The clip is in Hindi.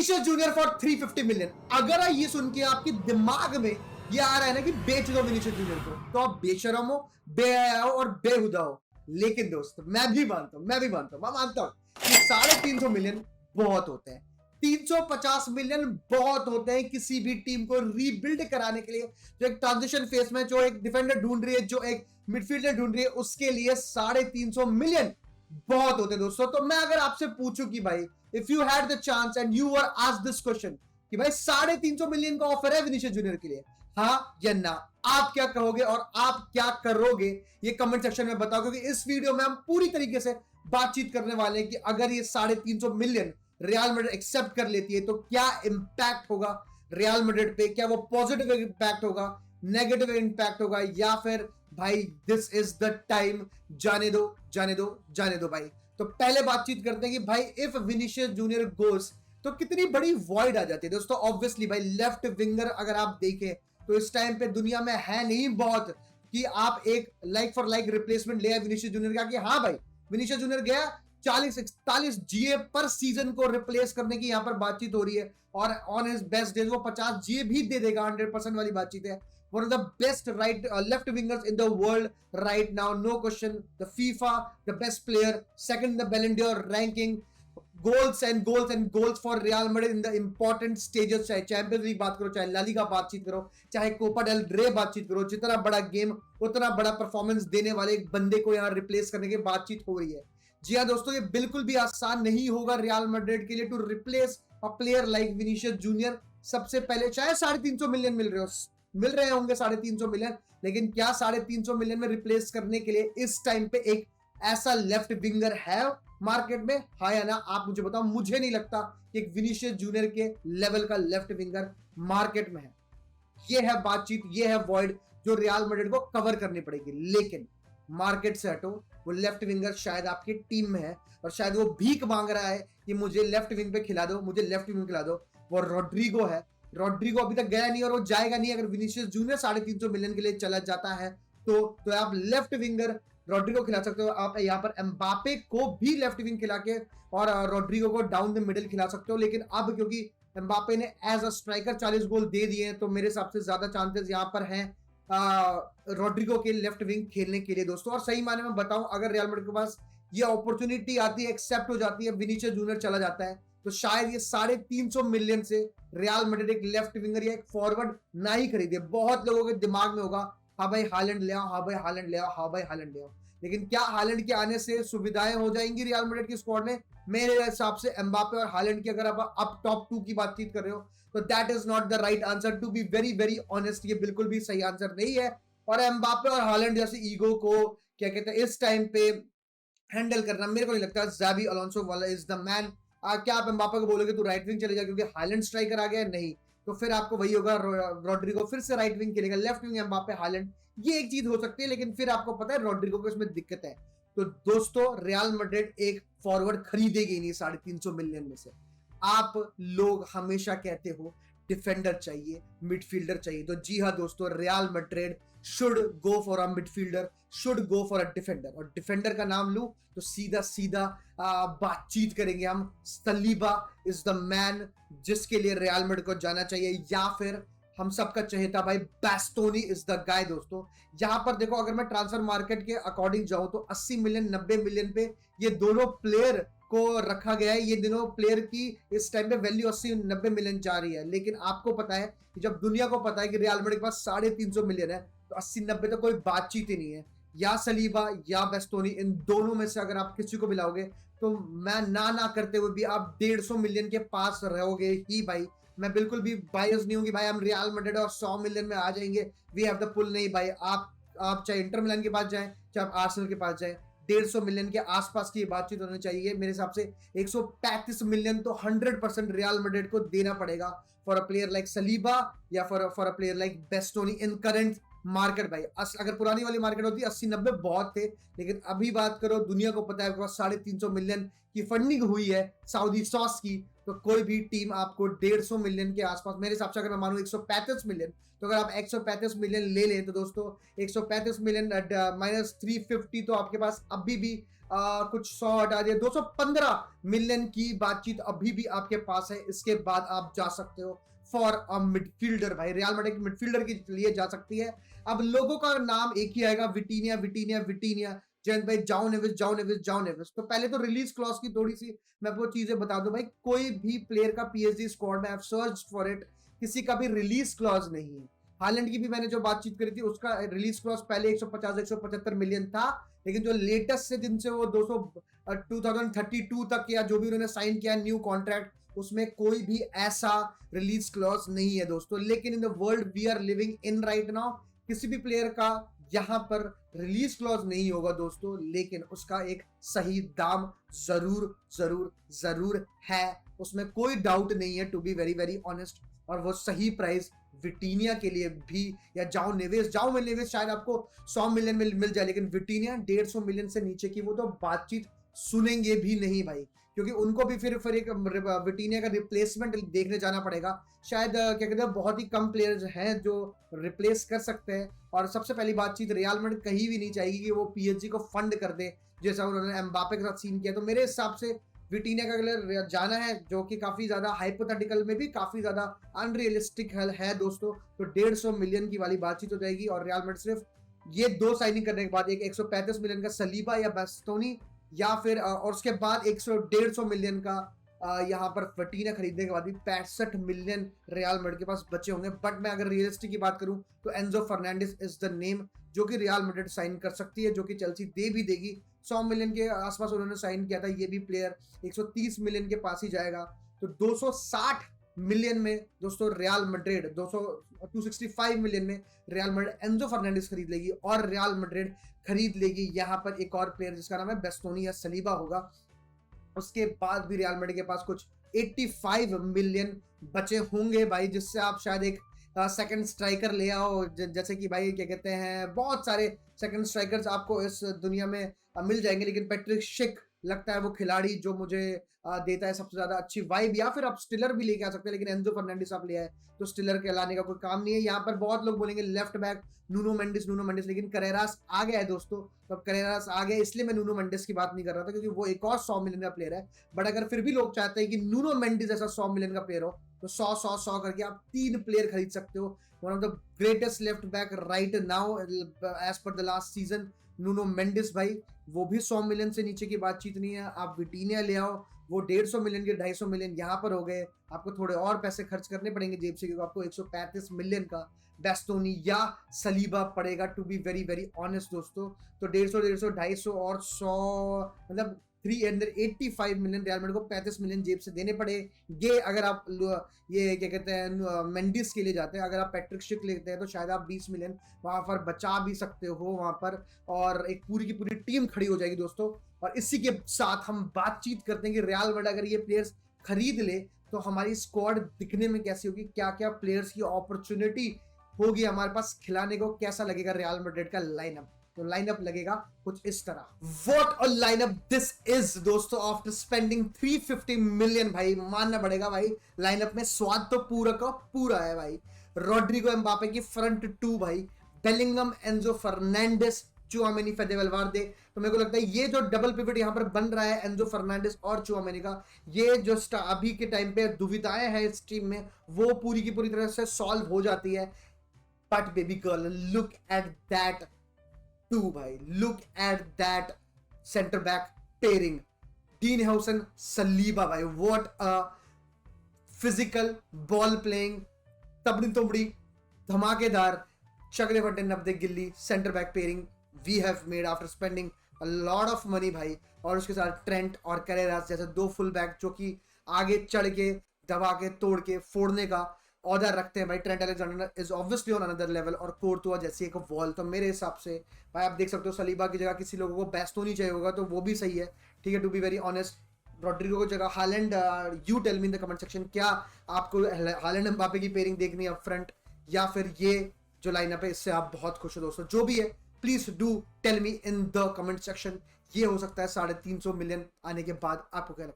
Vinicius junior for 350 million. अगर ये सुन के आपके दिमाग में ये आ रहा है ना कि बेच दो विनीशियस जूनियर को, तो आप बेशरम हो, बेहया हो और बेहुदा हो। लेकिन दोस्त मैं भी मानता हूं, मैं मानता हूं कि 350 मिलियन बहुत होते हैं, 350 मिलियन बहुत होते हैं किसी भी टीम को रीबिल्ड कराने के लिए, जो एक ट्रांजिशन फेस में जो एक डिफेंडर ढूंढ रही है, जो एक मिडफील्डर ढूंढ रही है, उसके लिए 350 मिलियन बहुत होते हैं दोस्तों। तो मैं अगर आपसे पूछूं कि भाई if you had the chance and you were asked this question कि भाई 350 मिलियन का ऑफर है विनीशियस जूनियर के लिए, हाँ या ना, आप क्या कहोगे और आप क्या करोगे ये कमेंट सेक्शन में बताओ, क्योंकि इस वीडियो में हम पूरी तरीके से बातचीत करने वाले हैं कि अगर ये 350 मिलियन रियल मैड्रिड एक्सेप्ट कर लेती है तो क्या इंपैक्ट होगा रियल मैड्रिड पे, क्या वो पॉजिटिव इंपैक्ट होगा, नेगेटिव इंपैक्ट होगा, या फिर भाई दिस इज द टाइम जाने दो जाने दो जाने दो भाई। तो पहले बातचीत करते हैं कि भाई इफ विनीशियस जूनियर गोस तो कितनी बड़ी वॉइड आ जाती है दोस्तों। ऑब्वियसली भाई लेफ्ट विंगर अगर आप देखें तो इस टाइम पे दुनिया में है नहीं बहुत कि आप एक लाइक फॉर लाइक रिप्लेसमेंट ले आए विनीशियस जूनियर का, कि हाँ भाई विनीशियस जूनियर गया 40-41 जीए पर सीजन को रिप्लेस करने की यहाँ पर बातचीत हो रही है, और ऑन हिज बेस्ट डेज वो 50 जीए भी दे देगा, 100% वाली बातचीत है। One of the best left wingers in the world right now, no question. The FIFA, the best player, second in the Ballon d'Or ranking, goals and goals and goals for Real Madrid in the important stages, चाहे चैंपियंस लीग बात करो, चाहे ला लीगा बातचीत करो, चाहे कोपा डेल रे बातचीत करो, जितना बड़ा गेम उतना बड़ा परफॉर्मेंस देने वाले एक बंदे को यहाँ रिप्लेस करने की बातचीत हो रही है। जी हाँ दोस्तों, ये बिल्कुल भी आसान नहीं होगा रियल मैड्रिड के लिए to replace a player like Vinicius Junior. सबसे पहले चाहे 350 मिलियन मिल रहे होंगे 350 मिलियन, लेकिन क्या 350 मिलियन में रिप्लेस करने के लिए इस टाइम पे एक ऐसा लेफ्ट विंगर है मार्केट में, हाँ या ना, आप मुझे बताओ। मुझे नहीं लगता कि एक विनीशियस जूनियर के लेवल का लेफ्ट विंगर मार्केट में है। ये है बातचीत, ये है वॉइड जो रियल मैड्रिड को कवर करनी पड़ेगी। लेकिन मार्केट से हटो, वो लेफ्ट विंगर शायद आपकी टीम में है और शायद वो भीख मांग रहा है कि मुझे लेफ्ट विंग पे खिला दो, मुझे लेफ्ट विंग खिला दो। वो रॉड्रिगो है, रॉड्रिगो अभी तक गया नहीं और वो जाएगा नहीं। अगर विनीशियस जूनियर 350 मिलियन के लिए चला जाता है तो आप लेफ्ट विंगर रॉड्रिगो खिला सकते हो। आप यहाँ पर एम्बापे को भी लेफ्ट विंग खिला के और रॉड्रिगो को डाउन द मिडिल खिला सकते हो। लेकिन अब क्योंकि एम्बापे ने एज अ स्ट्राइकर 40 गोल दे दिए हैं, तो मेरे हिसाब से ज्यादा चांसेस यहाँ पर हैं रॉड्रिगो के लेफ्ट विंग खेलने के लिए दोस्तों। और सही माने में बताऊं, अगर रियल मैड्रिड के पास ये अपॉर्चुनिटी आती है, एक्सेप्ट हो जाती है, विनीशियस जूनियर चला जाता है, तो शायद ये 350 मिलियन से रियल मैड्रिड एक लेफ्ट विंगर या एक फॉरवर्ड ना ही खरीदे। बहुत लोगों के दिमाग में होगा हाँ भाई हालैंड ले आओ, हाँ भाई हालैंड ले आओ, हाँ भाई हालैंड ले आओ। लेकिन क्या हालैंड के आने से सुविधाएं हो जाएंगी रियल मैड्रिड की स्क्वाड में? मेरे हिसाब से एम्बापे और हालैंड की अगर आप अप टॉप 2 की बातचीत कर रहे हो तो that is not the right answer, to be very very honest. ये बिल्कुल भी सही आंसर नहीं है। और एम्बापे और हालैंड जैसे ईगो को क्या कहते हैं इस टाइम पे हैंडल करना मेरे को नहीं लगता ज़ाबी अलोंसो वाला इज द मैन। क्या आप एम्बापे को बोलोगे तू राइट विंग चले जा क्योंकि हालैंड स्ट्राइकर आ गया? नहीं, तो फिर आपको वही होगा, रॉड्रिगो फिर से राइट विंग खेलेगा, लेफ्ट विंग एम्बापे हालैंड, ये एक चीज हो सकती है। लेकिन फिर आपको पता है रॉड्रिगो को इसमें दिक्कत है। तो दोस्तों रियल मैड्रिड एक फॉरवर्ड खरीदेगी नहीं 350 मिलियन में से। आप लोग हमेशा कहते हो डिफेंडर चाहिए, मिडफील्डर चाहिए, तो जी हाँ दोस्तों, real Madrid should go for a midfielder, should go for a defender. और डिफेंडर का नाम लूं तो सीधा सीधा बातचीत करेंगे हम। सलीबा इज द मैन जिसके लिए रियल मैड्रिड को जाना चाहिए, या फिर हम सबका चहेता भाई बास्तोनी इज द गाय दोस्तों। यहां पर देखो, अगर मैं ट्रांसफर मार्केट के अकॉर्डिंग जाऊं तो 80 मिलियन 90 मिलियन पे ये दोनों प्लेयर को रखा गया है। ये दोनों प्लेयर की इस टाइम पे वैल्यू 80-90 मिलियन जा रही है। लेकिन आपको पता है कि जब दुनिया को पता है कि रियल मैड्रिड के पास 350 मिलियन है, तो 80-90 तो कोई बातचीत ही नहीं है। या सलीबा या बास्तोनी, इन दोनों में से अगर आप किसी को मिलाओगे तो मैं ना करते हुए भी आप 150 मिलियन के पास रहोगे ही भाई। मैं बिल्कुल भी बायस नहीं हूँ कि भाई हम रियल मैड्रिड और 100 मिलियन में आ जाएंगे, वी हैव द पुल। नहीं भाई, आप चाहे इंटर मिलान के पास जाएं, चाहे आप आर्सेनल के पास जाएं, 150 मिलियन के आसपास की बातचीत होनी चाहिए मेरे हिसाब से। 135 मिलियन तो 100% रियल मैड्रिड को देना पड़ेगा for a player like Saliba या for a player like Bastoni in current market भाई। अगर पुरानी वाली मार्केट होती 80-90 बहुत थे, लेकिन अभी बात करो दुनिया को पता है 350 मिलियन की फंडिंग हुई है सऊदी सॉस की, तो कोई भी टीम आपको 150 मिलियन के आसपास, मेरे हिसाब से अगर मैं मानूं 135 मिलियन, तो अगर आप 135 मिलियन ले लें तो दोस्तों 135 मिलियन -350 तो आपके पास अभी भी कुछ 100 हटा दिए, 215 मिलियन की बातचीत अभी भी आपके पास है। इसके बाद आप जा सकते हो फॉर अ मिडफील्डर भाई, रियल मैड्रिड मिडफील्डर के लिए जा सकती है। अब लोगों का नाम एक ही आएगा, विटीनिया विटीनिया विटीनिया। जयंत भाई जाओ नेविस जाओ नेविस जाओ नेविस। तो पहले तो रिलीज क्लॉज की थोड़ी सी मैं आपको चीजें बता दूं भाई, कोई भी प्लेयर का पीएसजी स्क्वाड में, I have searched for it, किसी का भी रिलीज क्लॉज नहीं है। हालैंड की भी मैंने जो बातचीत करी थी उसका रिलीज क्लॉज पहले 150 175 मिलियन था, लेकिन जो लेटेस्ट से जिनसे वो 2032 तक या जो भी उन्होंने साइन किया न्यू कॉन्ट्रैक्ट, उसमें कोई भी ऐसा रिलीज क्लॉज नहीं है दोस्तों। लेकिन in the world we are living in right now, किसी भी प्लेयर का यहां पर रिलीज क्लॉज नहीं होगा दोस्तों, लेकिन उसका एक सही दाम जरूर जरूर जरूर है, उसमें कोई डाउट नहीं है, to be very very honest. और वो सही प्राइस विटीनिया के लिए भी, या जाओ नेवेस शायद आपको 100 मिलियन में मिल जाए, लेकिन विटीनिया 150 मिलियन से नीचे की वो तो बातचीत सुनेंगे भी नहीं भाई, क्योंकि उनको भी फिर एक विटीनिया का रिप्लेसमेंट देखने जाना पड़ेगा। शायद क्या कहते हैं, बहुत ही कम प्लेयर्स हैं जो रिप्लेस कर सकते हैं। और सबसे पहली बातचीत, रियल मैड्रिड कहीं भी नहीं चाहेगी कि वो पीएसजी को फंड कर दे जैसा उन्होंने एम्बापे के साथ सीन किया। तो मेरे हिसाब से विटीनिया का अगर जाना है, जो कि काफी ज्यादा हाइपोथेटिकल में भी काफी ज्यादा अनरियलिस्टिक है दोस्तों, तो 150 मिलियन की वाली बातचीत हो जाएगी। और रियल मैड्रिड सिर्फ ये 2 साइनिंग करने के बाद, एक 135 मिलियन का सलीबा या बास्तोनी, या फिर और उसके बाद 150 मिलियन का यहाँ पर विटीनिया खरीदने के बाद भी 65 मिलियन रियल मैड्रिड के पास बचे होंगे। बट मैं अगर रियलिस्टिक की बात करूं तो Enzo Fernandez is the name जो कि रियल मैड्रिड साइन कर सकती है, जो कि चेल्सी दे भी देगी। 100 मिलियन के आसपास उन्होंने साइन किया था, ये भी प्लेयर 130 मिलियन के पास ही जाएगा। तो 260 मिलियन में दोस्तों रियल मैड्रिड 265 मिलियन में रियल मैड्रिड एंजो फर्नांडिस खरीद लेगी, और रियल मैड्रिड खरीद लेगी यहाँ पर एक और प्लेयर जिसका नाम है बास्तोनी या सलीबा होगा। उसके बाद भी रियल मैड्रिड के पास कुछ 85 मिलियन बचे होंगे भाई, जिससे आप शायद एक सेकंड स्ट्राइकर ले आओ। जैसे कि भाई क्या कहते हैं, बहुत सारे सेकंड स्ट्राइकर्स आपको इस दुनिया में मिल जाएंगे, लेकिन पैट्रिक शिक लगता है वो खिलाड़ी जो मुझे देता है सबसे ज्यादा अच्छी वाइब। या फिर आप स्टिलर भी लेके आ सकते हैं, लेकिन एंजो फर्नांडिस आप ले आए तो स्टिलर के लाने का कोई काम नहीं है। यहाँ पर बहुत लोग बोलेंगे लेफ्ट बैक नूनो मेंडिस, लेकिन करेरास आ गया है दोस्तों। तो अब करेरास आ गया, इसलिए मैं नूनो मेंडिस की बात नहीं कर रहा था, क्योंकि वो एक और 100 मिलियन का प्लेयर है। बट अगर फिर भी लोग चाहते हैं कि नूनो मेंडिस ऐसा 100 मिलियन का प्लेयर हो, तो 100 करके आप 3 प्लेयर खरीद सकते हो। One of the greatest left back right now age पर the last season, Nuno Mendes भाई, वो भी 100 मिलियन से नीचे की बातचीत नहीं है। आप विटीनिया ले आओ, वो 150 मिलियन के 250 मिलियन यहाँ पर हो गए। आपको थोड़े और पैसे खर्च करने पड़ेंगे जेब से, क्योंकि आपको 135 मिलियन का बास्तोनी या सलीबा पड़ेगा, to be very very honest दोस्तों। तो 150 250 और 100 मतलब 385 मिलियन रियल मैड्रिड को 35 मिलियन जेब से देने पड़ेंगे अगर आप ये क्या कहते हैं मेंडिस के लिए जाते हैं। अगर आप पैट्रिक शिक लेते हैं तो शायद आप 20 मिलियन वहां पर बचा भी सकते हो वहां पर, और एक पूरी की पूरी टीम खड़ी हो जाएगी दोस्तों। और इसी के साथ हम बातचीत करते हैं कि रियल मैड्रिड अगर ये प्लेयर्स खरीद ले तो हमारी स्क्वाड दिखने में कैसी होगी, क्या क्या प्लेयर्स की अपॉर्चुनिटी होगी हमारे पास खिलाने को, कैसा लगेगा रियल मैड्रिड का लाइनअप। तो लाइनअप लगेगा कुछ इस तरह। What a lineup this is दोस्तों, आफ्टर स्पेंडिंग 350 मिलियन भाई, मानना पड़ेगा भाई, लाइनअप में स्वाद तो पूरा का पूरा है भाई। रोड्रिगो एम्बापे की फ्रंट 2 भाई, बेलिंगम एंजो फर्नांडिस चुआमेनी फेदे वल्वार्दे। तो मेरे को लगता है ये जो डबल पिवट यहाँ पर बन रहा है एंजो फर्नांडिस और चुआमेनी का, ये जो अभी के टाइम पे दुविधाएं हैं इस टीम में, वो पूरी की पूरी तरह से सॉल्व हो जाती है। But baby girl, look at that too भाई, look at that centre back pairing, Dean Huijsen Saliba भाई, what a physical ball playing, तबड़ी तोबड़ी धमाकेदार शगले फटे 90 गिल्ली centre back pairing we have made after spending a lot of money भाई। और उसके साथ ट्रेंट और करेरास जैसे 2 फुल बैक जो कि आगे चढ़ के दबा के तोड़ के फोड़ने का ऑर्डर रखते हैं भाई। Trent Alexander is obviously on another level, और कोर्तुआ जैसी एक वॉल। तो मेरे हिसाब से भाई आप देख सकते हो, सलीबा की जगह किसी लोगों को बास्तोनी चाहिए होगा तो वो भी सही है, ठीक है, to be very honest. Rodrigo की जगह Haaland, you tell me in the comment section, क्या आपको हालैंड एम्बापे की पेयरिंग देखनी है अप फ्रंट, या फिर ये जो लाइनअप है इससे आप बहुत खुश हो दोस्तों। जो भी है please do tell me in the comment section. ये हो सकता है 350 मिलियन आने के बाद आपको क्या लगता है।